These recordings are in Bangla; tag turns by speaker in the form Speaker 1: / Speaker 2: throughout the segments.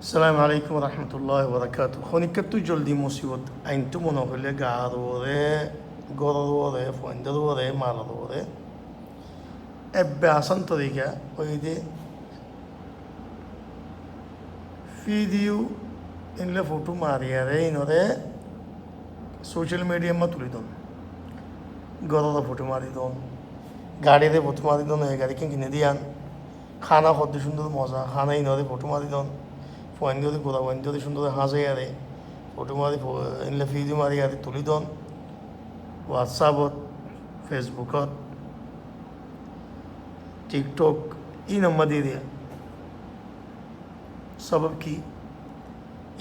Speaker 1: আসসালামু আলাইকুম রহমতুল্লাহ বরকাত খনিকাতু জলদি মুসিবত আইনটু মনে হইলে গাড়ে গড়ে ফন্দরে মারদরে ebbe asan tariqa oyde video inle photo mariyare inore social media ma tuli don goroda photo mari don গাড়ি রে photo mari don e গাড়ি কিনে দিয়ান খানা কত সুন্দর মজা খানা ইনরে photo mari don ফয়েন্দি গোদা ফয়েন্দি সুন্দর হাসে আরে ফটো মারি ইনলে ভিডিও মারি আরে তুলি দন হোয়াটসঅ্যাপত ফেসবুকত টিকটক ই নম্বর দিয়ে দিয়া সবব কি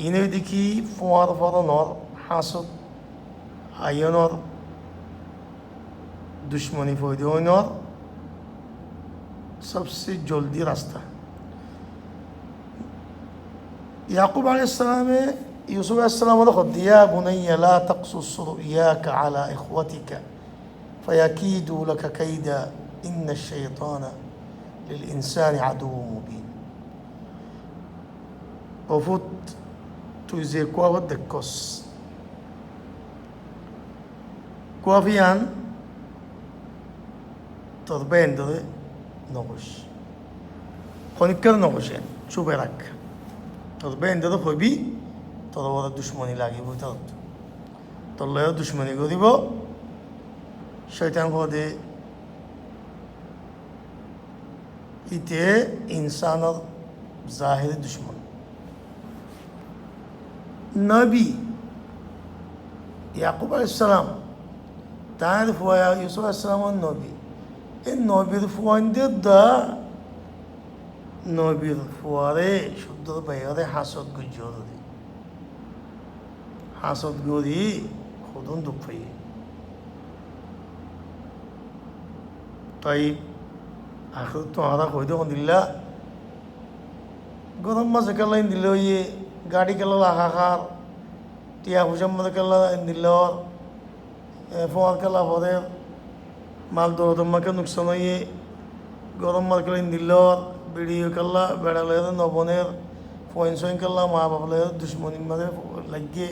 Speaker 1: ইনে দেখি ফোয়ার ফরনর হাসত আয়নর দুশ্মনী ফয়দনর सबसे जल्दी रास्ता याकूब अलैहिस्सलाम यूसुफ अलैहिस्सलाम खुद या बुनय्य ला तक़सुस रुयाक अला इख्वतिक फयकीदू लक कैदा इन्न अश-शयतान लिल-इंसानि अदुव्वुन मुबीन वफुत तुझे कुआवत दक्कस कुआफियान तर्बेंदरे নকশ খনিকার নকশে চুপে রাখ তোর বেন্দে তো হইবি তোর বড় দুশ্মনী লাগিব তোর লয় দুশ্মনী করিব শয়তান হদে ইতে ইনসানের জাহির দুশ্মন নবী ইয়াকুব আলাইহিস সালাম তার ফুয়া ইউসুফ আলাইহিস সালামের নবী এই নবীর ফুয়াইন্দের দা নবীর ফুয়ারে শুদ্ধ বাইরে হাসত গুজর হাসত গরি খুদন দুঃখ তাই আখর তো আদা কই দেখুন দিল্লা গরম মাসে কালাইন দিল ইয়ে গাড়ি কালো আকার টিয়া হুসাম মধ্যে কালা দিল ফোয়ার কালা ভরে মাল দৌড়মাকে নুকসান হয়ে গরম মাল কালীন দিল্লর বিড়িও কাল্লা বেড়ালের নবনের ফয়েন সয়েন কাল্লা মা বাবলের দুশ্মনী মাঝে লাগিয়ে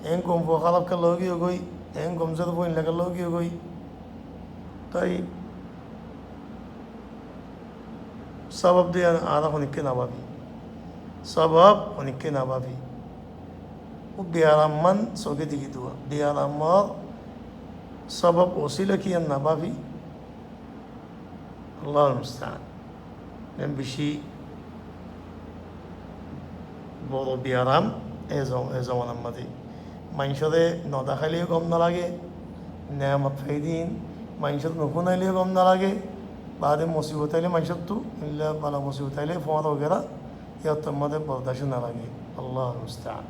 Speaker 1: এং কম খারাপ কাল্লাও গিয়ে গই এং কমসে ফয়েন লাগালেও গিয়ে গই তাই সবাব দিয়ে আর অনেককে না ভাবি সবাব অনেককে না ভাবি ও বিয়ারাম্মান চোখে দিকে দেওয়া বিয়ারাম্মার সবাব ওসিলা কি আর না ভাবি আল্লাহ মুস্তাআন বেশি বড় বিয়ারাম এ জমানার মাঝে মানুষরে নদা খাইলেও কম না লাগে নেয়ামত খাই দিন মানুষের নকুন আইলেও কম না লাগে বাদে মুসিবত আইলে মানুষের তো বালা মুসিবত আইলে ফোঁয়া ওগেরা ইয়ার মধ্যে বরদাস্ত না লাগে আল্লাহ মুস্তাআন